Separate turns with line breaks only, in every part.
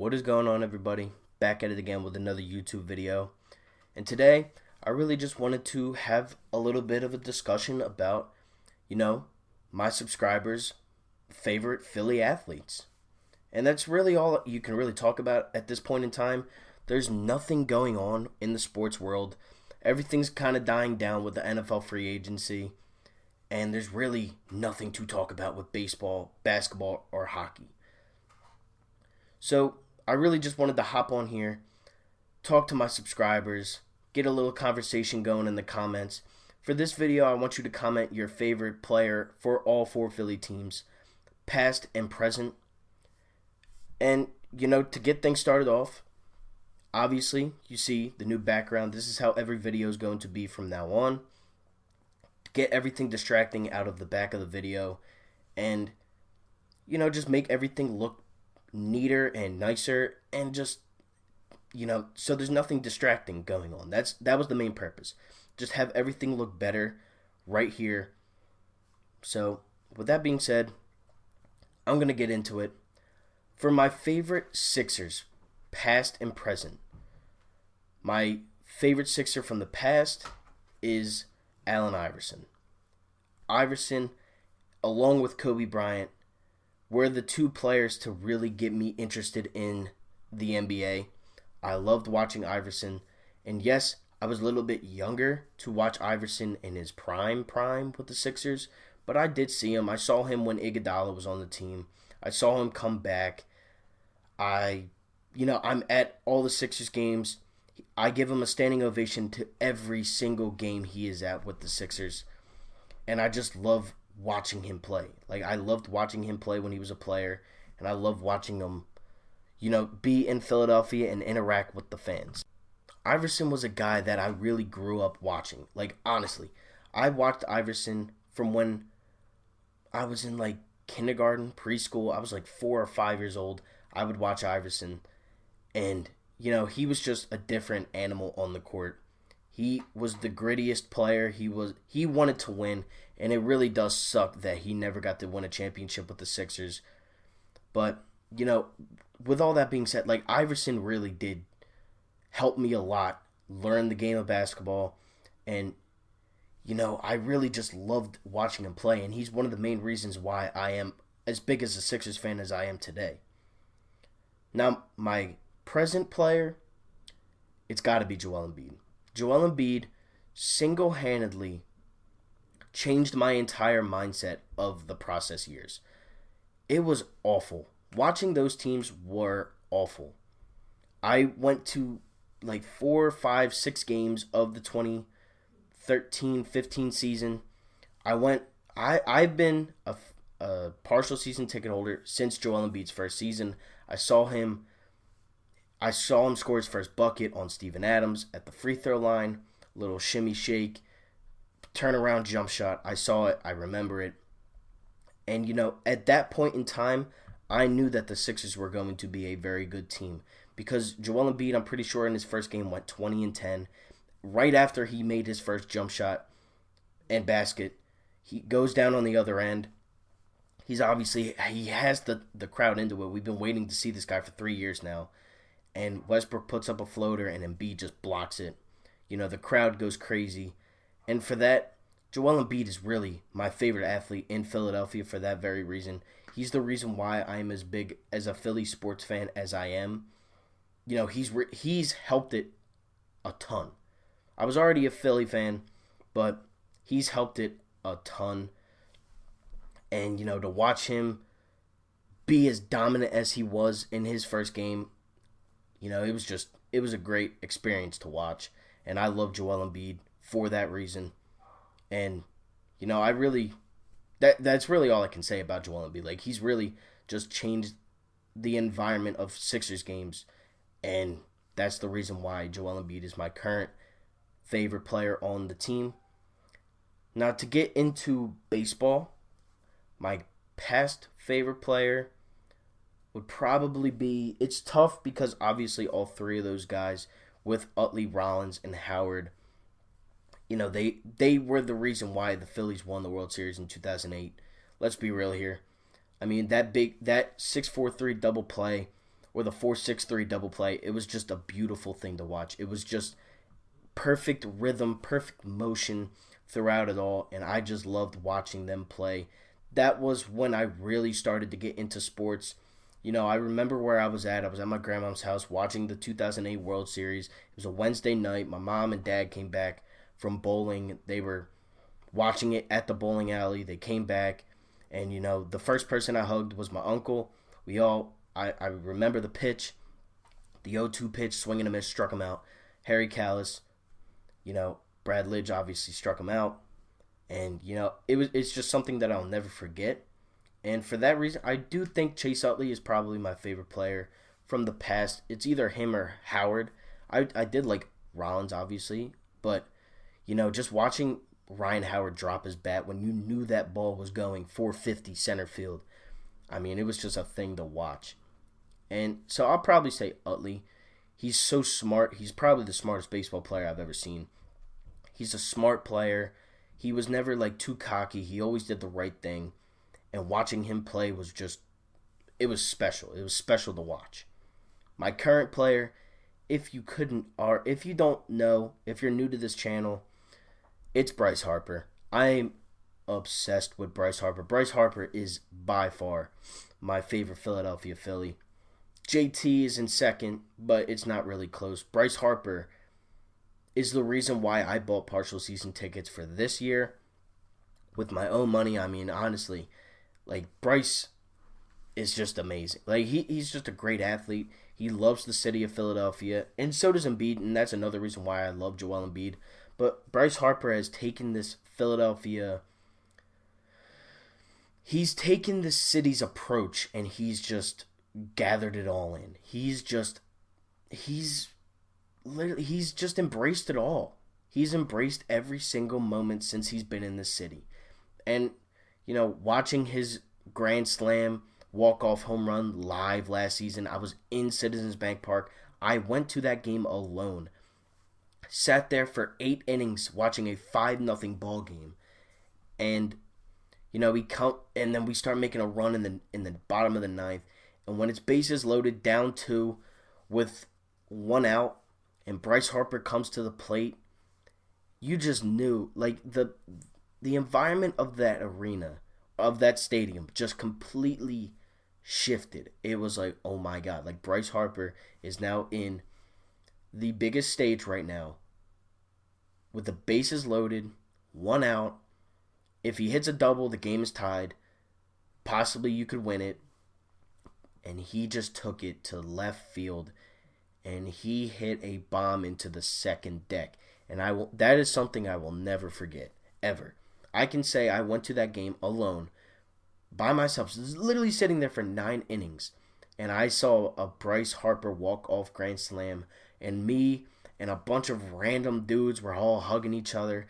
What is going on, everybody? Back at it again with another YouTube video. And today, I really just wanted to have a little bit of a discussion about, my subscribers' favorite Philly athletes. And that's really all you can really talk about at this point in time. There's nothing going on in the sports world. Everything's kind of dying down with the NFL free agency. And there's really nothing to talk about with baseball, basketball, or hockey. So I really just wanted to hop on here, talk to my subscribers, get a little conversation going in the comments. For this video, I want you to comment your favorite player for all four Philly teams, past and present. And, to get things started off, obviously, you see the new background. This is how every video is going to be from now on. Get everything distracting out of the back of the video and, just make everything look neater and nicer and just, so there's nothing distracting going on. That was the main purpose. Just have everything look better right here. So with that being said, I'm going to get into it. For my favorite Sixers, past and present, my favorite Sixer from the past is Allen Iverson. Iverson, along with Kobe Bryant, were the two players to really get me interested in the NBA. I loved watching Iverson. And yes, I was a little bit younger to watch Iverson in his prime with the Sixers. But I did see him. I saw him when Iguodala was on the team. I saw him come back. I'm at all the Sixers games. I give him a standing ovation to every single game he is at with the Sixers. And I just love watching him play. I loved watching him play when he was a player, and I love watching him, be in Philadelphia and interact with the fans. Iverson was a guy that I really grew up watching. Honestly, I watched Iverson from when I was in, kindergarten, preschool. I was, 4 or 5 years old. I would watch Iverson, and, he was just a different animal on the court. He was the grittiest player. He wanted to win, and it really does suck that he never got to win a championship with the Sixers. But, with all that being said, Iverson really did help me a lot learn the game of basketball, and, I really just loved watching him play, and he's one of the main reasons why I am as big as a Sixers fan as I am today. Now, my present player, it's got to be Joel Embiid. Joel Embiid single-handedly changed my entire mindset of the process years. It was awful. Watching those teams were awful. I went to 4, 5, 6 games of the 2013-15 season. I've been a partial season ticket holder since Joel Embiid's first season. I saw him score his first bucket on Steven Adams at the free throw line. Little shimmy shake, turnaround jump shot. I saw it. I remember it. And, at that point in time, I knew that the Sixers were going to be a very good team. Because Joel Embiid, I'm pretty sure in his first game, went 20-10. Right after he made his first jump shot and basket, he goes down on the other end. He has the crowd into it. We've been waiting to see this guy for 3 years now. And Westbrook puts up a floater, and Embiid just blocks it. The crowd goes crazy. And for that, Joel Embiid is really my favorite athlete in Philadelphia for that very reason. He's the reason why I am as big as a Philly sports fan as I am. He's helped it a ton. I was already a Philly fan, but he's helped it a ton. And, to watch him be as dominant as he was in his first game, it was a great experience to watch. And I love Joel Embiid for that reason. And, that's really all I can say about Joel Embiid. He's really just changed the environment of Sixers games. And that's the reason why Joel Embiid is my current favorite player on the team. Now, to get into baseball, my past favorite player would probably be, it's tough because obviously all three of those guys with Utley, Rollins, and Howard, they were the reason why the Phillies won the World Series in 2008. Let's be real here. I mean, that 6-4-3 double play or the 4-6-3 double play. It was just a beautiful thing to watch. It was just perfect rhythm, perfect motion throughout it all, and I just loved watching them play. That was when I really started to get into sports. I remember where I was at. I was at my grandma's house watching the 2008 World Series. It was a Wednesday night. My mom and dad came back from bowling. They were watching it at the bowling alley. They came back, and the first person I hugged was my uncle. I remember the pitch, the 0-2 pitch, swing and a miss, struck him out. Harry Kalas, Brad Lidge obviously struck him out, and it's just something that I'll never forget. And for that reason, I do think Chase Utley is probably my favorite player from the past. It's either him or Howard. I did like Rollins, obviously, but just watching Ryan Howard drop his bat when you knew that ball was going 450 center field, I mean, it was just a thing to watch. And so I'll probably say Utley. He's so smart. He's probably the smartest baseball player I've ever seen. He's a smart player. He was never too cocky. He always did the right thing. And watching him play was it was special. It was special to watch. My current player, if you don't know, if you're new to this channel, it's Bryce Harper. I'm obsessed with Bryce Harper. Bryce Harper is by far my favorite Philadelphia Philly. JT is in second, but it's not really close. Bryce Harper is the reason why I bought partial season tickets for this year with my own money. I mean, honestly, Bryce is just amazing. He's just a great athlete. He loves the city of Philadelphia, and so does Embiid, and that's another reason why I love Joel Embiid. But Bryce Harper has taken this Philadelphia, he's taken the city's approach, and he's just gathered it all in. He's just embraced it all. He's embraced every single moment since he's been in this city. And watching his grand slam walk-off home run live last season, I was in Citizens Bank Park. I went to that game alone. Sat there for 8 innings watching a 5-0 ball game. And and then we start making a run in the bottom of the ninth. And when it's bases loaded, down 2 with 1 out, and Bryce Harper comes to the plate, you just knew the environment of that arena, of that stadium, just completely shifted. It was oh my God, Bryce Harper is now in the biggest stage right now with the bases loaded, 1 out. If he hits a double, the game is tied. Possibly you could win it. And he just took it to left field, and he hit a bomb into the second deck. And that is something I will never forget, ever. I can say I went to that game alone, by myself, literally sitting there for 9 innings, and I saw a Bryce Harper walk-off grand slam, and me and a bunch of random dudes were all hugging each other.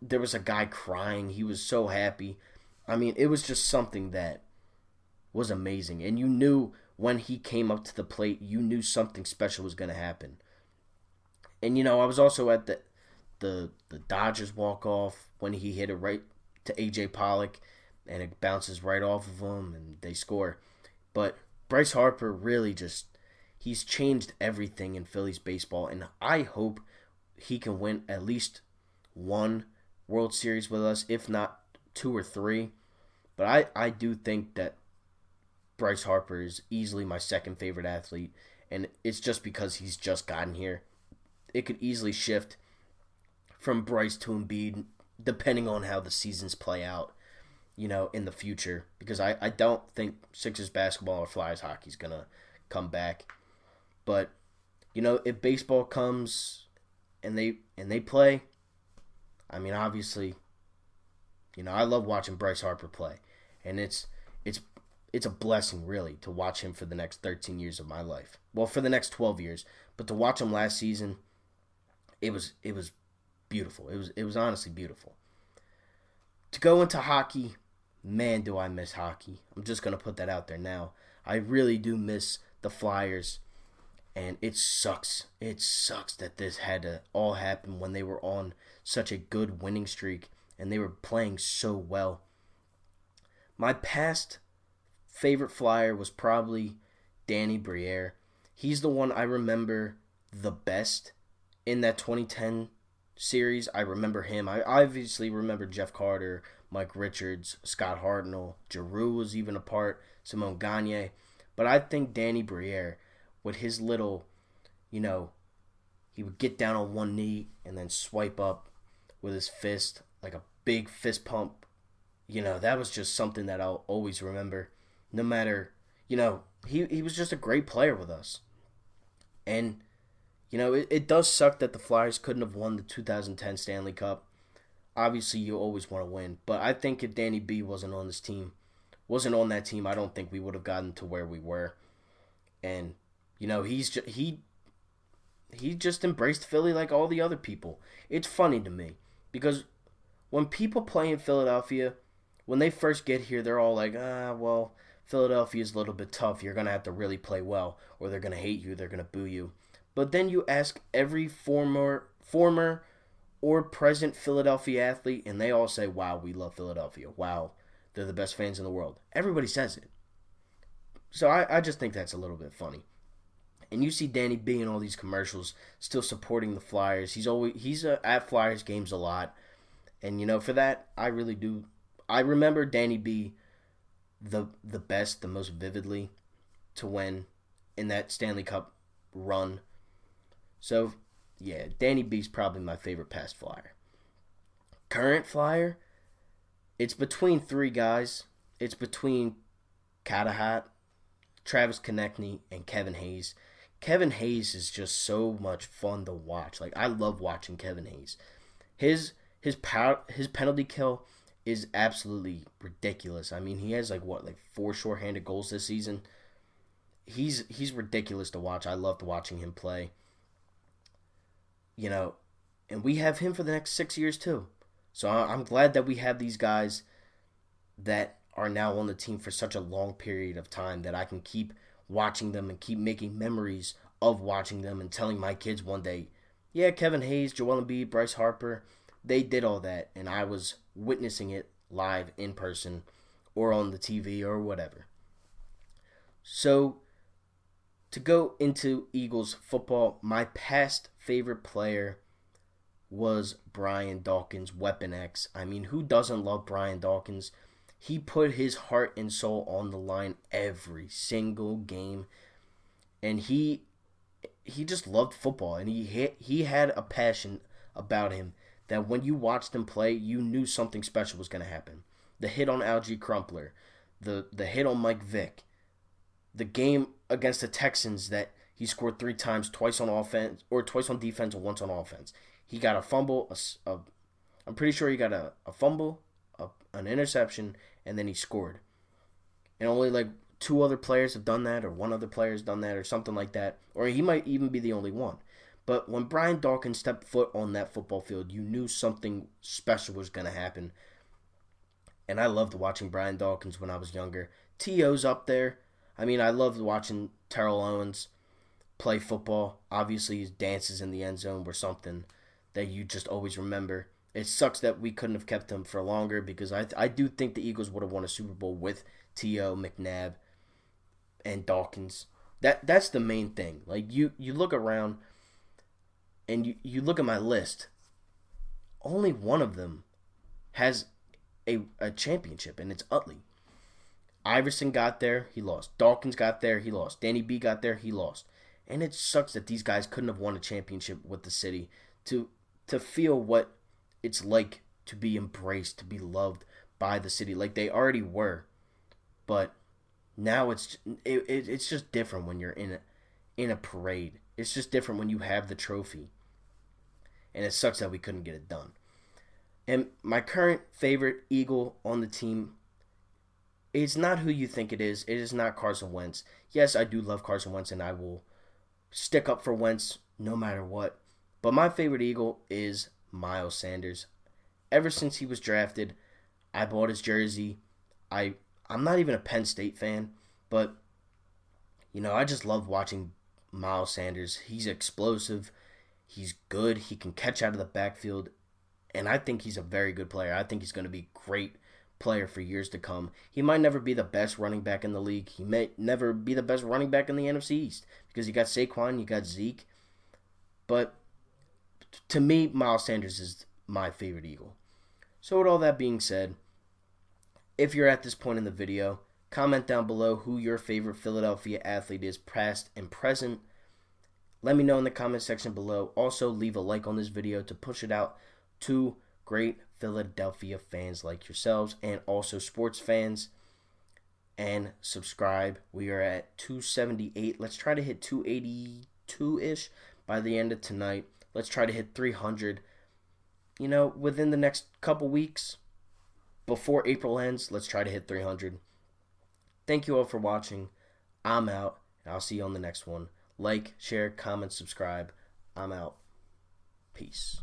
There was a guy crying. He was so happy. I mean, it was just something that was amazing. And you knew when he came up to the plate, you knew something special was going to happen. And, I was also at the Dodgers walk-off when he hit it right to A.J. Pollock, and it bounces right off of him, and they score. But Bryce Harper really he's changed everything in Phillies baseball, and I hope he can win at least 1 World Series with us, if not 2 or 3. But I do think that Bryce Harper is easily my second favorite athlete, and it's just because he's just gotten here. It could easily shift from Bryce to Embiid, depending on how the seasons play out, in the future. Because I don't think Sixers basketball or Flyers hockey is going to come back. But, if baseball comes and they play, I mean, obviously, I love watching Bryce Harper play. And it's a blessing, really, to watch him for the next 13 years of my life. Well, for the next 12 years. But to watch him last season, it was beautiful. It was honestly beautiful. To go into hockey, man, do I miss hockey. I'm just going to put that out there now. I really do miss the Flyers, and it sucks. It sucks that this had to all happen when they were on such a good winning streak, and they were playing so well. My past favorite Flyer was probably Danny Briere. He's the one I remember the best in that 2010 series. I remember him. I obviously remember Jeff Carter, Mike Richards, Scott Hartnell, Giroux was even a part, Simone Gagne. But I think Danny Briere, with his little, he would get down on one knee and then swipe up with his fist, like a big fist pump. That was just something that I'll always remember. No matter, he was just a great player with us. And, it does suck that the Flyers couldn't have won the 2010 Stanley Cup. Obviously, you always want to win. But I think if Danny B wasn't on that team, I don't think we would have gotten to where we were. And, he just embraced Philly like all the other people. It's funny to me because when people play in Philadelphia, when they first get here, they're all like, well, Philadelphia's a little bit tough. You're going to have to really play well, or they're going to hate you. They're going to boo you. But then you ask every former or present Philadelphia athlete, and they all say, wow, we love Philadelphia. Wow, they're the best fans in the world. Everybody says it. So I just think that's a little bit funny. And you see Danny B in all these commercials still supporting the Flyers. He's at Flyers games a lot. And, for that, I really do. I remember Danny B the best, the most vividly to win in that Stanley Cup run. So, yeah, Danny B's probably my favorite past Flyer. Current Flyer, it's between three guys. It's between Catahat, Travis Konechny, and Kevin Hayes. Kevin Hayes is just so much fun to watch. Like, I love watching Kevin Hayes. His penalty kill is absolutely ridiculous. I mean, he has like 4 shorthanded goals this season. He's ridiculous to watch. I loved watching him play. And we have him for the next 6 years too. So I'm glad that we have these guys that are now on the team for such a long period of time that I can keep watching them and keep making memories of watching them and telling my kids one day, yeah, Kevin Hayes, Joel Embiid, Bryce Harper, they did all that, and I was witnessing it live in person or on the TV or whatever. So, to go into Eagles football, my past favorite player was Brian Dawkins, Weapon X. I mean, who doesn't love Brian Dawkins? He put his heart and soul on the line every single game, and he just loved football, and he had a passion about him that when you watched him play, you knew something special was going to happen. The hit on Algie Crumpler, the hit on Mike Vick, the game against the Texans that he scored 3 times, twice on offense, or twice on defense and once on offense. He got a fumble, I'm pretty sure he got a fumble, an interception, and then he scored. And only 2 other players have done that, or 1 other player has done that, or something like that. Or he might even be the only one. But when Brian Dawkins stepped foot on that football field, you knew something special was going to happen. And I loved watching Brian Dawkins when I was younger. T.O.'s up there. I mean, I loved watching Terrell Owens play football. Obviously, his dances in the end zone were something that you just always remember. It sucks that we couldn't have kept him for longer because I do think the Eagles would have won a Super Bowl with T.O., McNabb, and Dawkins. That's the main thing. You look around and you look at my list. Only one of them has a championship, and it's Utley. Iverson got there, he lost. Dawkins got there, he lost. Danny B got there, he lost. And it sucks that these guys couldn't have won a championship with the city to feel what it's like to be embraced, to be loved by the city like they already were. But now it's just different when you're in a parade. It's just different when you have the trophy. And it sucks that we couldn't get it done. And my current favorite Eagle on the team, it's not who you think it is. It is not Carson Wentz. Yes, I do love Carson Wentz, and I will stick up for Wentz no matter what. But my favorite Eagle is Miles Sanders. Ever since he was drafted, I bought his jersey. I'm not even a Penn State fan, but, I just love watching Miles Sanders. He's explosive. He's good. He can catch out of the backfield. And I think he's a very good player. I think he's going to be great player for years to come. He might never be the best running back in the league. He may never be the best running back in the NFC East because you got Saquon, you got Zeke. But to me, Miles Sanders is my favorite Eagle. So with all that being said, if you're at this point in the video, comment down below who your favorite Philadelphia athlete is, past and present. Let me know in the comment section below. Also, leave a like on this video to push it out to great Philadelphia fans like yourselves and also sports fans. And subscribe. We are at 278. Let's try to hit 282-ish by the end of tonight. Let's try to hit 300. Within the next couple weeks, before April ends, let's try to hit 300. Thank you all for watching. I'm out, and I'll see you on the next one. Like, share, comment, subscribe. I'm out. Peace.